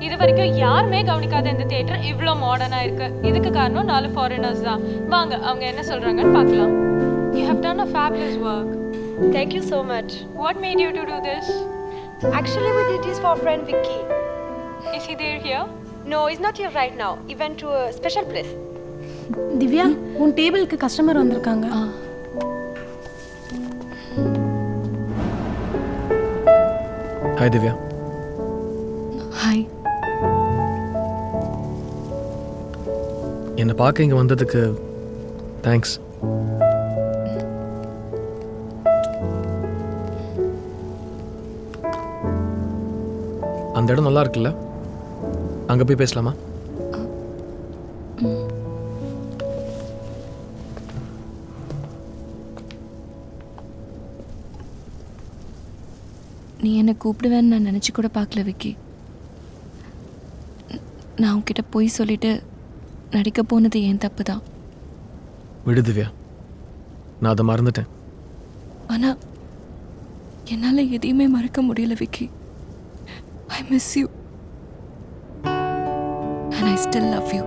இது வரைக்கும் யாருமே கவனிக்காத இந்த தியேட்டர் இவ்ளோ மாடர்னா இருக்கு. இதுக்கு காரணம் 4 ஃபாரினர்ஸ் தான். வாங்க அவங்க என்ன சொல்றாங்கன்னு பார்க்கலாம். You have done a fabulous work. Thank you so much. What made you to do this? Actually, we did this for our friend Vicky. Is he there here? No, he's not here right now. He went to a special place. Divya, உன் டேபிளுக்கு customer வந்திருக்காங்க. Hi Divya. Hi. என்னை பார்க்க இங்கே வந்ததுக்கு thanks. அந்த இடம் நல்லா இருக்குல்ல, அங்கே போய் பேசலாமா? நீ என்னை கூப்பிடுவேன்னு நான் நினச்சி கூட பார்க்கல விக்கி. நான் உன்கிட்ட போய் சொல்லிட்டு நடிக்க போனது ஏன் தப்பு தான். விடு திவ்யா, நான் அதை மறந்துட்டேன். ஆனால் என்னால் எதையுமே மறக்க முடியல Vicky. I miss you and I still love you.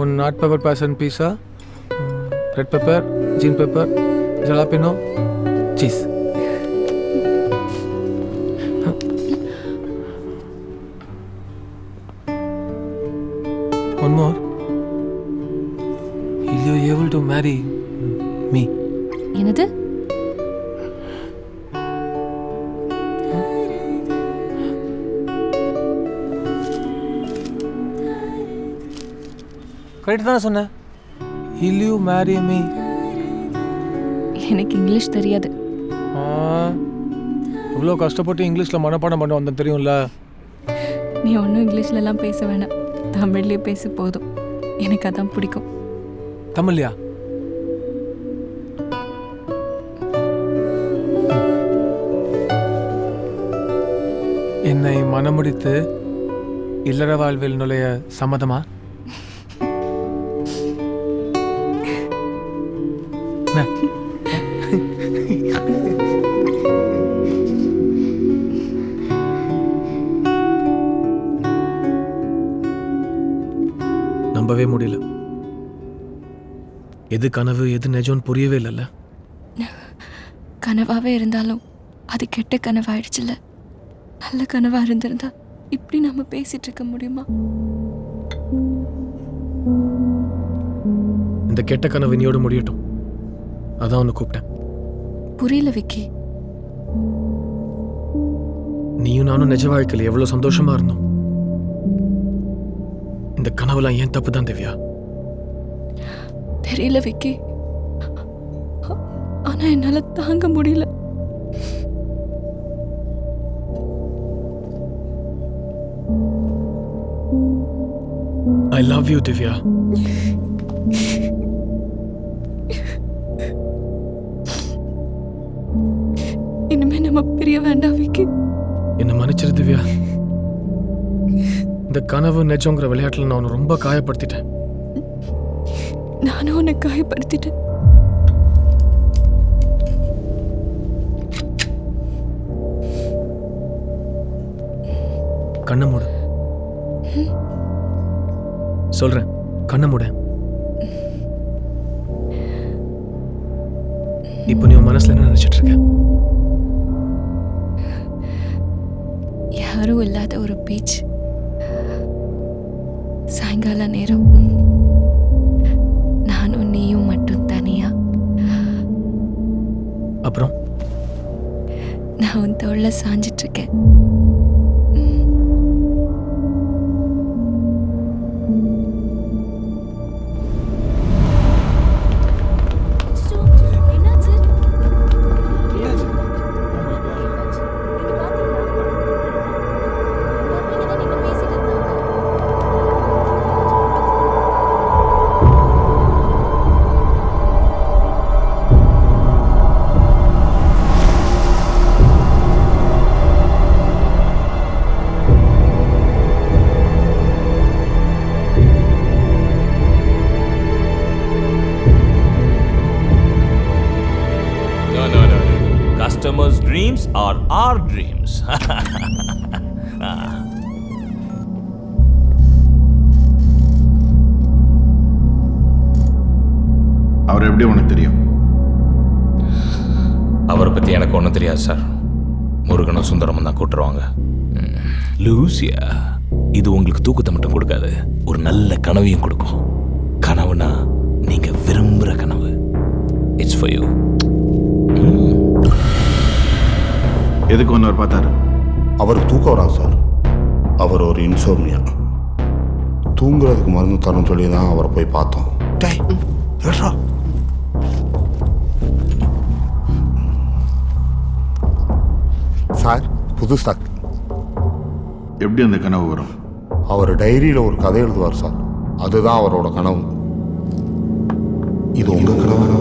One hot pepper passion pizza, red pepper, green pepper, jalapeno, cheese. One more. Will you be able to marry me? என்னது? கரெக்ட் தானே சொன்னேன். Will you marry me? எனக்கு English தெரியாது. இவ்வளோ கஷ்டப்பட்டு இங்கிலீஷில் மனப்பாடம் பண்ண வந்தேன் தெரியும்ல. நீ ஒன்றும் இங்கிலீஷ்லலாம் பேச வேணாம், தமிழ்லேயே பேச போதும். எனக்கு அதான் பிடிக்கும். தமிழ்லையா? என்னை மனமுடித்து இல்லற வாழ்வில் நுழைய சம்மதமா? நம்பவே முடியல. எது கனவு எது நிஜம்னு புரியவே இல்லைல்ல. கனவாகவே இருந்தாலும் அது கெட்ட கனவாயிடுச்சுல்ல. நல்ல கனவாக இருந்திருந்தா இப்படி நம்ம பேசிட்டு இருக்க முடியுமா? இந்த கெட்ட கனவு இனியோடு முடியட்டும், அதான் உன்னை கூப்பிட்டேன். புரியல விக்கி. நீயும் நானும் நிஜ வாழ்க்கையில் எவ்வளோ சந்தோஷமா இருந்தோம். இந்த கனவுலாம் ஏன் தப்பு தான் திவ்யா? தெரியல விக்கி, ஆனா என்னால தாங்க முடியல. I love you Divya. இனிமே நம்ம பிரிய வேண்டாம் விக்கி. என்னை மன்னிச்சிரு திவ்யா. இந்த கனவு நிஜங்கிற விளையாட்டுல நான் உன்னை ரொம்ப காயப்படுத்திட்டேன். நானும் உன்னை காயப்படுத்திட்டேன். கண்ணை மூடு. சொல்றேன், கண்ணை மூட. இப்போ நீ உன் மனசுல என்ன நினைச்சிட்டு இருக்க? யாரும் இல்லாத ஒரு பீச், சாயங்கால நேரம், நானும் நீயும் மட்டும் தனியா. அப்புறம் நான் உன் தோள்ல சாஞ்சிட்டு இருக்கேன். customers' dreams are our dreams. அவர் எப்படி உனக்கு தெரியும்? அவரை பற்றி எனக்கு ஒன்றும் தெரியாது சார். முருகனும் சுந்தரமும் தான் கூட்டுருவாங்க. லூசியா, இது உங்களுக்கு தூக்கத்தை மட்டும் கொடுக்காது, ஒரு நல்ல கனவையும் கொடுக்கும். கனவுனா நீங்க விரும்புகிற கனவு. It's for you. எதுக்கு ஒன்று பார்த்தாரு? அவருக்கு தூக்கம் வராது சார். அவர் ஒரு இன்சோம்னியா. தூங்குறதுக்கு மருந்து தரணும்னு சொல்லி தான் அவரை போய் பார்த்தோம். டேய் ஏட்ரா. சார் புது ஸ்டாக். எப்படி அந்த கனவு வரும்? அவர் டைரியில் ஒரு கதை எழுதுவார் சார். அதுதான் அவரோட கனவு. இது உங்கள் கனவு?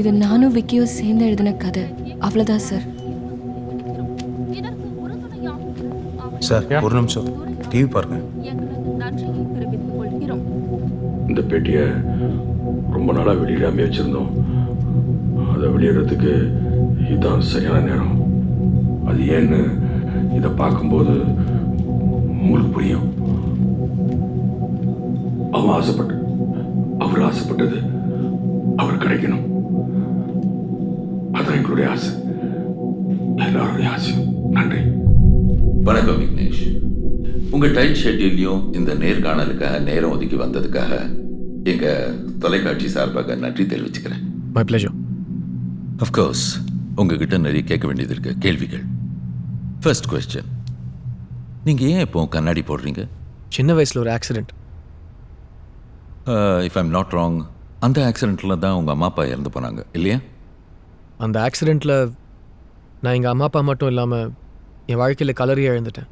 இது நானும் விக்கியும் சேர்ந்து எழுதின கதை, அவ்வளோதான் சார். சார் ஒரு நிமிஷம் டிவி பாருங்க. இந்த பெட்டியை ரொம்ப நாளாக வெளியிடாமல் வச்சுருந்தோம். அதை வெளியிடறதுக்கு இதுதான் சரியான நேரம். அது ஏன்னு இதை பார்க்கும்போது உங்களுக்கு புரியும். அவர் ஆசைப்பட்டது அவர் கிடைக்கணும். அதான் எங்களுடைய ஆசை, எல்லாருடைய ஆசையும். நன்றி. வணக்கம் விக்னேஷ். உங்கள் டைட் ஷெட்யூல்லையும் இந்த நேர்காணலுக்காக நேரம் ஒதுக்கி வந்ததுக்காக எங்கள் தொலைக்காட்சி சார்பாக நன்றி தெரிவிச்சுக்கிறேன். My pleasure. அஃப்கோர்ஸ் உங்ககிட்ட நிறைய கேட்க வேண்டியது இருக்கு, கேள்விகள். ஃபர்ஸ்ட் கொஸ்டின், நீங்கள் ஏன் இப்போ கண்ணாடி போடுறீங்க? சின்ன வயசில் ஒரு accident. If I'm not wrong, அந்த ஆக்சிடெண்ட்டில் தான் உங்கள் அம்மா அப்பா இறந்து போனாங்க இல்லையா? அந்த ஆக்சிடெண்ட்டில் நான் எங்கள் அம்மா அப்பா மட்டும் இல்லாமல் என் வாழ்க்கையில் கலரையே இழந்துட்டேன்.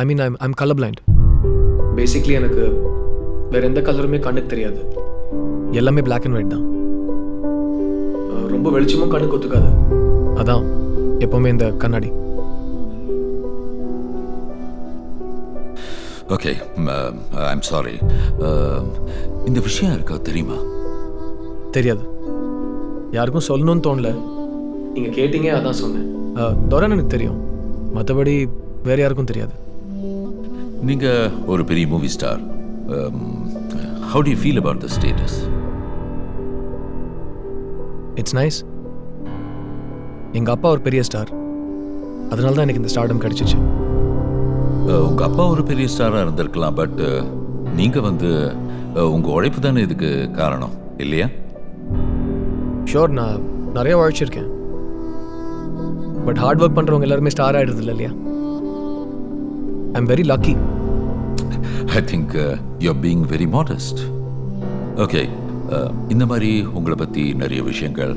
I mean I'm colour blind. Basically எனக்கு வேறு எந்த கலருமே கண்ணுக்கு தெரியாது. எல்லாமே பிளாக் அண்ட் ஒயிட் தான். ரொம்ப வெளிச்சமும் கண்ணுக்கு ஒத்துக்காது. அதான் எப்போவுமே இந்த கண்ணாடி. Okay, I'm sorry. இந்த விஷயம் இருக்கா தெரியுமா? தெரியாது. யாருக்கும் சொல்லணும்னு தோணல. நீங்கள் கேட்டீங்க, அதான் சொன்னேன். தோரன் எனக்கு தெரியும், மற்றபடி வேறு யாருக்கும் தெரியாது. நீங்கள் ஒரு பெரிய movie star. How to you feel about the status? It's nice. எங்கள் அப்பா ஒரு பெரிய ஸ்டார், அதனால தான் எனக்கு இந்த ஸ்டார்டம் கிடைச்சிச்சு. உங்கள் அப்பா ஒரு பெரிய ஸ்டாராக இருந்திருக்கலாம், பட் நீங்கள் உங்கள் உழைப்பு தானே இதுக்கு காரணம் இல்லையா? ஷோர், நான் நிறைய உழைச்சிருக்கேன். பட் ஹார்ட் ஒர்க் பண்ணுறவங்க எல்லாருமே ஸ்டார் ஆகிடுறது இல்லை இல்லையா? I am very lucky. I think you are being very modest. Okay, இந்த மாதிரி உங்களை பற்றி நிறைய விஷயங்கள்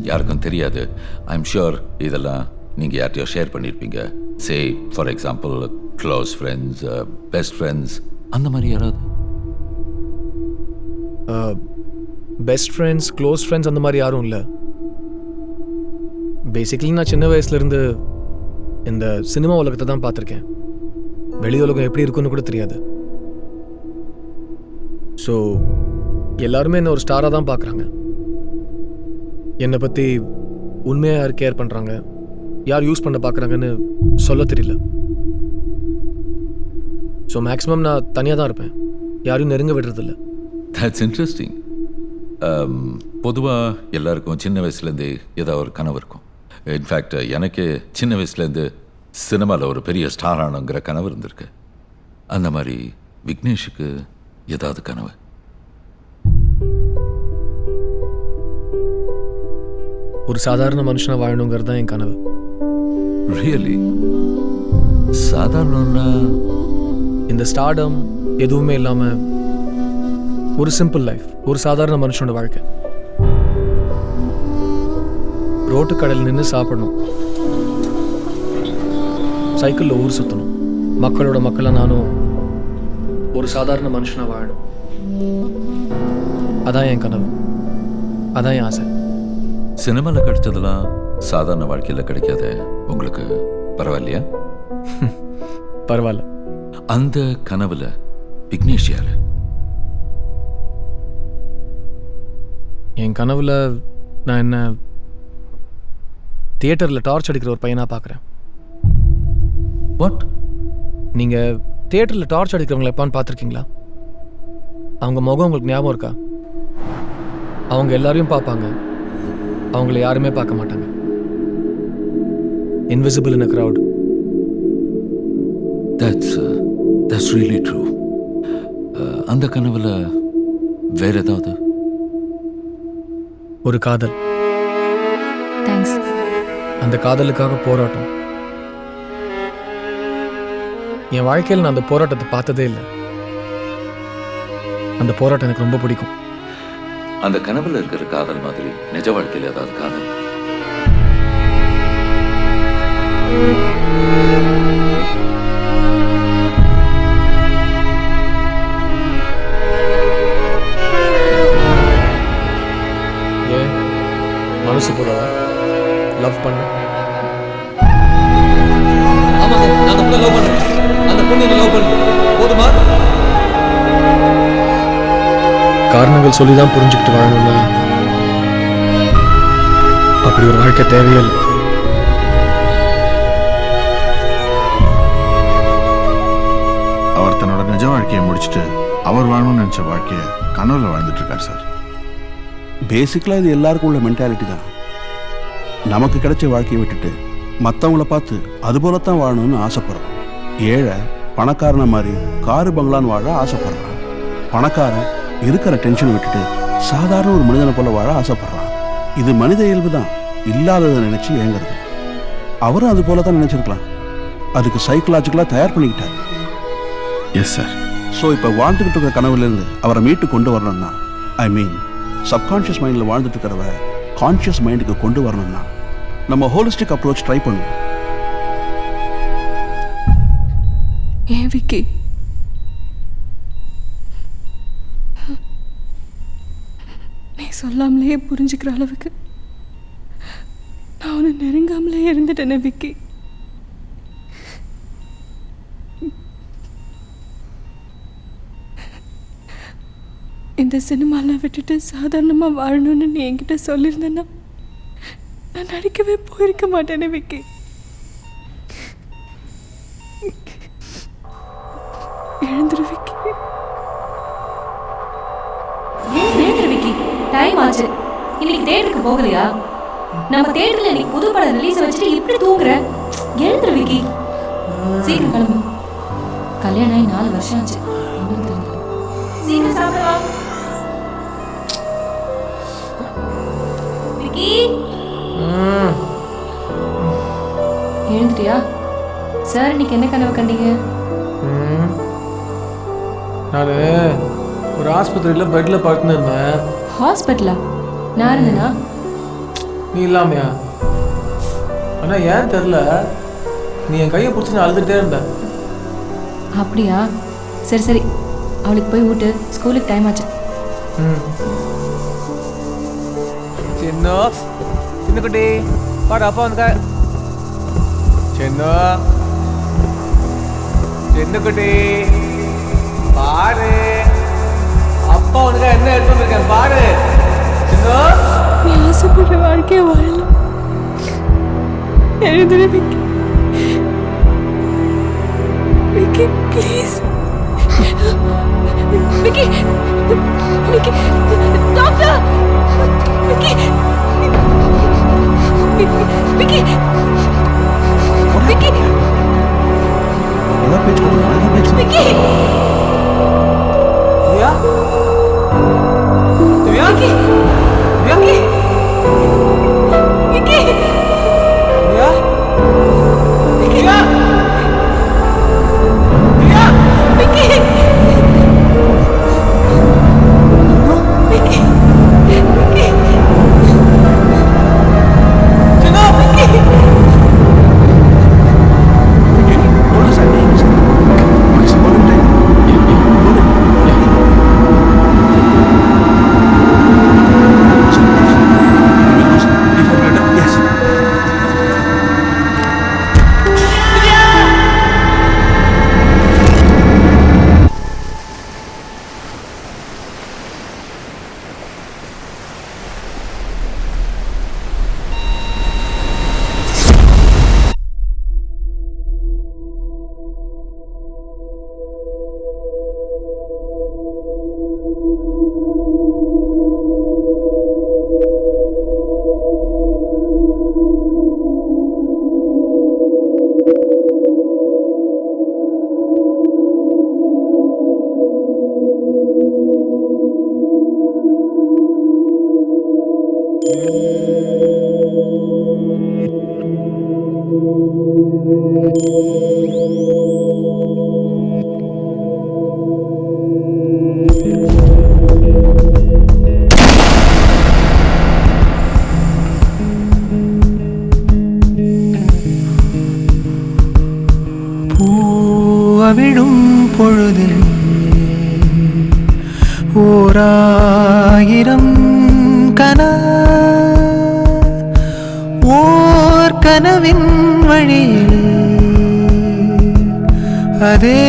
யாருக்கும் தெரியாது. ஐ எம் ஷுர் இதெல்லாம் நீங்கள் யார்கிட்டயோ ஷேர் பண்ணியிருப்பீங்க. Say for example close friends, best friends, அந்த மாதிரி யாராவது? பெஸ்ட் ஃப்ரெண்ட்ஸ், க்ளோஸ் ஃப்ரெண்ட்ஸ் அந்த மாதிரி யாரும் இல்லை. பேசிக்கலி நான் சின்ன வயசுலேருந்து இந்த சினிமா உலகத்தை தான் பார்த்துருக்கேன். வெளி உலகம் எப்படி இருக்குன்னு கூட தெரியாது. ஸோ எல்லாருமே என்னை ஒரு ஸ்டாராக தான் பார்க்குறாங்க. என்னை பற்றி உண்மையாக யார் கேர் பண்ணுறாங்க, யார் யூஸ் பண்ண பார்க்குறாங்கன்னு சொல்ல தெரியல. ஸோ மேக்ஸிமம் நான் தனியாக தான் இருப்பேன், யாரையும் நெருங்க விடுறதில்ல. That's interesting. பொதுவாக எல்லாருக்கும் சின்ன வயசுலேருந்து ஏதாவது ஒரு கனவு இருக்கும். இன்ஃபேக்ட் எனக்கு சின்ன வயசுலேருந்து சினிமாவில் ஒரு பெரிய ஸ்டார் ஆனுங்கிற கனவு இருந்திருக்கு. அந்த மாதிரி விக்னேஷுக்கு ஏதாவது கனவு? ஒரு சாதாரண மனுஷனாக வாழணுங்கிறது தான் என் கனவு. ரியலி? சாதாரணன்னா இந்த ஸ்டார்டம் எதுவுமே இல்லாமல் ஒரு சிம்பிள் லைஃப், ஒரு சாதாரண மனுஷனோட வாழ்க்கை. ரோட்டு கடையில் நின்று சாப்பிடணும், சைக்கிளில் ஊர் சுற்றணும், மக்களோட மக்களாக நானும் ஒரு சாதாரண மனுஷனாக வாழணும். அதான் என் கனவு, அதான் என் ஆசை. சினிமாவில் கிடைச்சதெல்லாம் சாதாரண வாழ்க்கையில் கிடைக்காத உங்களுக்கு பரவாயில்லையா? பரவாயில்ல. அந்த கனவுல விக்னேஷ் யாரு? என் கனவுல நான் என்ன தியேட்டரில் டார்ச் அடிக்கிற ஒரு பையனாக பார்க்குறேன். வாட்? நீங்கள் தியேட்டரில் டார்ச் அடிக்கிறவங்களை எப்பான்னு பார்த்துருக்கீங்களா? அவங்க முகம் உங்களுக்கு ஞாபகம் இருக்கா? அவங்க எல்லாரையும் பார்ப்பாங்க, அவங்கள யாருமே பார்க்க மாட்டாங்க. Invisible in a crowd. That's really true. அந்த கனவுல வேற ஏதாவது? ஒரு காதல், தேங்க்ஸ். அந்த காதலுக்காக போராட்டம். என் வாழ்க்கையில் நான் அந்த போராட்டத்தை பார்த்ததே இல்லை. அந்த போராட்டம் எனக்கு ரொம்ப பிடிக்கும். அந்த கனவுல இருக்கிற காதல் மாதிரி நிஜ வாழ்க்கையில் ஏதாவது காதல்? ஏன் மனசு போல லவ் பண்ண? ஆமாங்க, நான் அந்த பொண்ணை லவ் பண்றேன். அந்த பொண்ணு என்ன லவ் பண்ணுது. போதுமா? காரணங்கள் சொல்லி தான் புரிஞ்சுக்கிட்டு வாழணும்னா அப்படி ஒரு வாழ்க்கை தேவையே இல்லை. அவர் தன்னோட நிஜ வாழ்க்கையை முடிச்சுட்டு அவர் வாழணும்னு நினைச்ச வாழ்க்கையை கனவுல வாழ்ந்துட்டு இருக்கார் சார். பேசிக்கலாக இது எல்லாருக்கும் உள்ள மென்டாலிட்டி தான். நமக்கு கிடைச்ச வாழ்க்கையை விட்டுட்டு மற்றவங்கள பார்த்து அதுபோலத்தான் வாழணும்னு ஆசைப்படுறோம். ஏழை பணக்காரனை மாதிரி காரு பங்களான்னு வாழ ஆசைப்படுறான். பணக்காரன் இருக்கிற டென்ஷனை விட்டுட்டு சாதாரண ஒரு மனிதனை போல வாழ ஆசைப்படுறான். இது மனித இயல்பு தான், இல்லாததை நினைச்சு ஏங்குறது. அவரும் அது போல தான் நினைச்சிருக்கலாம். அதுக்கு சைக்கலாஜிக்கலாக தயார் பண்ணிக்கிட்டாரு. Yes sir. ஸோ இப்போ வாழ்ந்துக்கிட்டு இருக்கிற கனவுலேருந்து அவரை மீட்டு கொண்டு வரணும்னா, ஐ மீன் சப்கான்ஷியஸ் மைண்டில் வாழ்ந்துட்டு இருக்கிறவ கான்ஷியஸ் மைண்டுக்கு கொண்டு வரணும்னா நம்ம ஹோலிஸ்டிக் அப்ரோச் ட்ரை பண்ணுவோம். ஏன் விக்கி? நீ சொல்லாமலேயே புரிஞ்சுக்கிற அளவுக்கு நான் உன்னை நெருங்காமலே இருந்துட்டேனே விக்கி. இந்த சினிமாவில் விட்டுட்டு சாதாரணமாக வாழணும்னு நீ என்கிட்ட சொல்லியிருந்தேன்னா நான் நடிக்கவே போயிருக்க மாட்டேனே விக்கி. எழுந்துரு விக்கி. எழுந்துரு விக்கி, டைம் ஆச்சு. இன்னைக்கு தியேட்டருக்கு போகலையா? நம்ம தியேட்டர்ல இன்னைக்கு புது படம் ரிலீஸ் வச்சுட்டு இப்படி தூங்குற? எழுந்துரு விக்கி, சீக்கிரம் கிளம்பு. கல்யாணம் ஆகி 4 வருஷம் ஆச்சு. சீக்கிரம் சாப்பிடவா விக்கி? எழுந்துட்டியா? சார் இன்னைக்கு என்ன கனவு கண்டீங்க? நான் ஒரு ஆஸ்பத்திரியில் பெட்டில் படுத்துன்னு இருந்தேன். ஹாஸ்பிட்டலா? நான் இருந்தேனா? நீ இல்லாமையா? ஆனால் ஏன் தெரில, நீ என் கையை பிடிச்சி நான் அழுதுகிட்டே இருந்தேன். அப்படியா? சரி சரி, அவளுக்கு போய் விட்டு, ஸ்கூலுக்கு டைம் ஆச்சு. சின்ன குட்டி பாரு, அப்பா வந்து சின்ன குட்டி பாரு, அப்பா வந்து என்ன எடுத்து வந்திருக்கேன் பாரு. நீ ஆசைப்படுற வாழ்க்கையை வாழலாம். எழுந்துரு விக்கி. விக்கி ப்ளீஸ். விக்கி, விக்கி, டாக்டர். விக்கி, விக்கி, விக்கி, விக்கி. திவ்யா, திவ்யா, விக்கி, விக்கி, விக்கி, திவ்யா, விக்கி, திவ்யா, விக்கி, விக்கி, விக்கி, சின்ன விக்கி. பூவிடும் பொழுதில் ஓராயிரம் ஓர் கனவின் வழியில் அதே